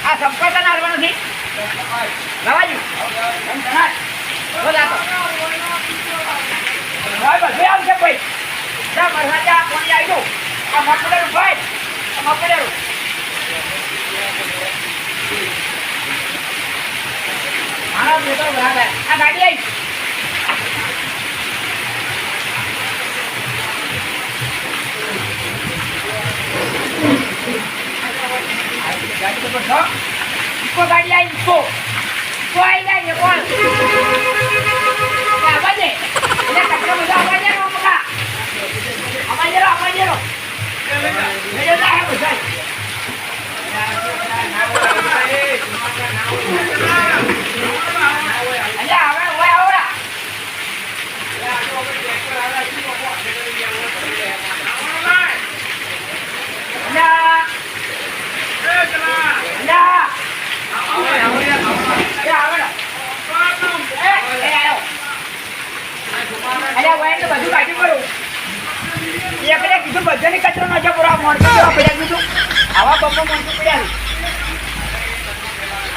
આ સંપર્ક નારવાનો છે લાવાજી એમ તનાર બોલા તો ભાઈ બસ આવશે ભાઈ જા મરવાજા કોણ આવી દો આ મકડેરો ભાઈ આ મકડેરો મારા બેટો બરાબર આ ગાડી આવી गाड़ी के ऊपर इसको गाड़ी आई इसको तो आई जाए कौन क्या आवाज है ये कचरा मुझे आवाज है वो मका आवाज लो मेरे ना है मुझे अल्लाह आवे वो आवरा બધાની કચરો નો છે પૂરા મોણસો પડ્યા કીધું આવા બમ્બો મોણસો પડ્યા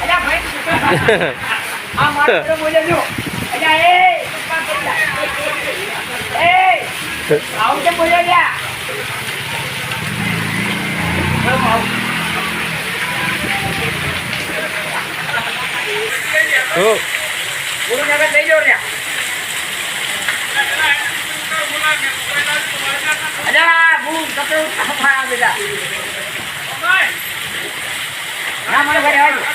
અલ્યા ભાઈ આ મારો બોલે જો અલ્યા એ આવું કે બોલે લ્યા પૂરું નગર લઈ જાઓ લ્યા અલ્યા ભૂ કપડો ખાવા બેટા ના મને ઘરે આવજો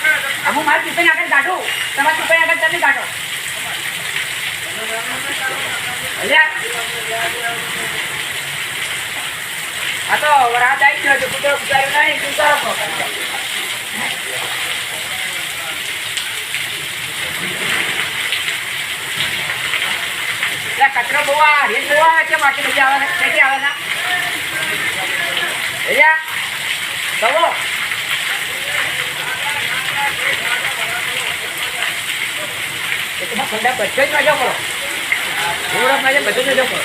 હું મારી ચૂપે આગળ કાઢું તમારી ચૂપે આગળ તમે કાઢો અલ્યા આ તો વરાત આવી ગયો છે કૂતરો ઉતાર્યો નહીં તું તારો કચરો બોવા રેત બોવા છે બાકી લઈ આવે ક્યાંથી આવે ના ભૈયા ચલો ઠંડા બધો જ મજા કરો થોડો મજા બધો જ મજા કરો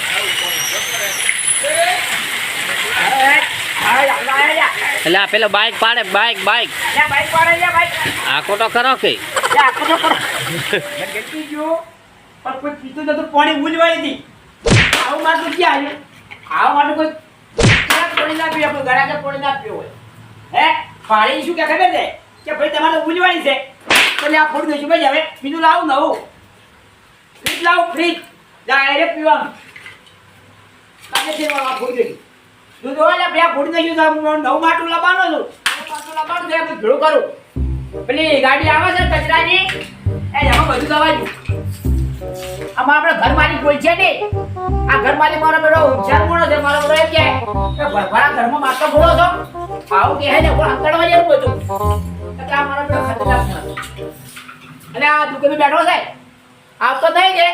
એટલે પેલો બાઈક પાડે બાઈક બાઈક પાડે બાઈક આખો તો કરો કે આખો તો કરો ગેટી જો પણ કોઈ પીતું તો પાણી ઉલવાઈ હતી આવું મારું ક્યાં આવ્યું આવું માટે કોઈ પાણી ના પીએ આપણે ઘરે પાણી ના પીવો હોય હે પાણી શું કે ખબર છે કે ભાઈ તમારે ઉલવાઈ છે એટલે આ ફોડી દઈશું ભાઈ હવે બીજું લાવું નવું ફ્રીજ લાવું ફ્રીજ ડાયરેક્ટ પીવાનું તમે છે ફોડી દઈશું દૂધ હોય એટલે બે ફોડી દઈશું નવું માટું લાવવાનું છું લાવવાનું છે ભેળું કરું પેલી ગાડી આવે છે કચરાની એમાં બધું દવાઈ આમાં આપણે ઘર માલિક બોલ છે ને આ ઘર માલિક મારો બેડો હોશિયાર મોણો છે મારો બેડો એમ કે ભરભરા ઘરમાં માટલો ફોડો છો આવું કહે છે પણ અંકડવા જેવું બધું એટલે આ મારો બેડો ખતરનાક છે અને આ દુકાને બેઠો છે આવતો નહીં છે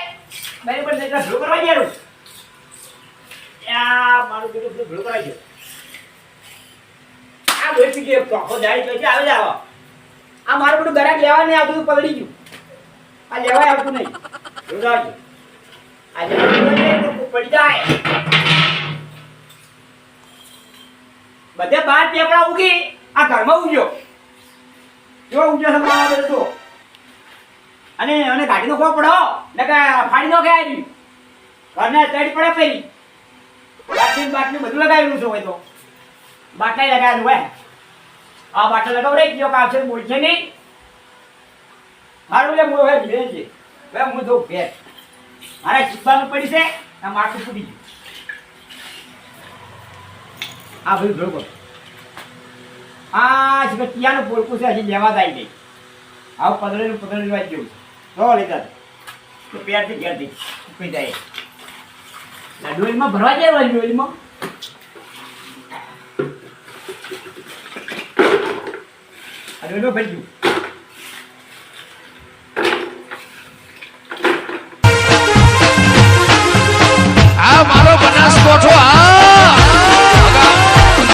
બરાબર છે એટલે ભૂલ કરવા જેવું આ મારું બેડો ભૂલ કરાવી છે આ લોહી પી ગયો તો જાય તો આવે જાવ આ મારું બેડું ગરાક લેવા નહીં આવતું પકડી ગયું આ લેવાય આવતું નહીં રોજાજો આજે પડી જાય બધે બાર પેપડા ઉગી આ ઘરમાં ઉગ્યો જો ઉગ્યો છે મારા તો અને ગાડીનો ખો પડો ને કે ફાડી નો ખાય ઘરને ચડી પડે પેલી બાટલી બધું લગાવેલું છે હોય તો બાટલા લગાવેલું હોય આ બાટલા લગાવ રહી ગયો કાશે બોલશે નહીં મારું લે મોય હોય ભીડે છે હવે હું જો ભેર મારે ચીપવાનું પડી છે આ માથું ફૂટી ગયું આ ભાઈ ભેગો આ છે તિયાનું પોલકું છે હજી લેવા જાય નહીં આવું પદરેલું વાંચ જેવું છે જો લેતા તો પેરથી ઘેરથી ઉકળી જાય ડોલીમાં ભરવા જાય વાળી ડોલીમાં આ ડોલીમાં ભરી ગયું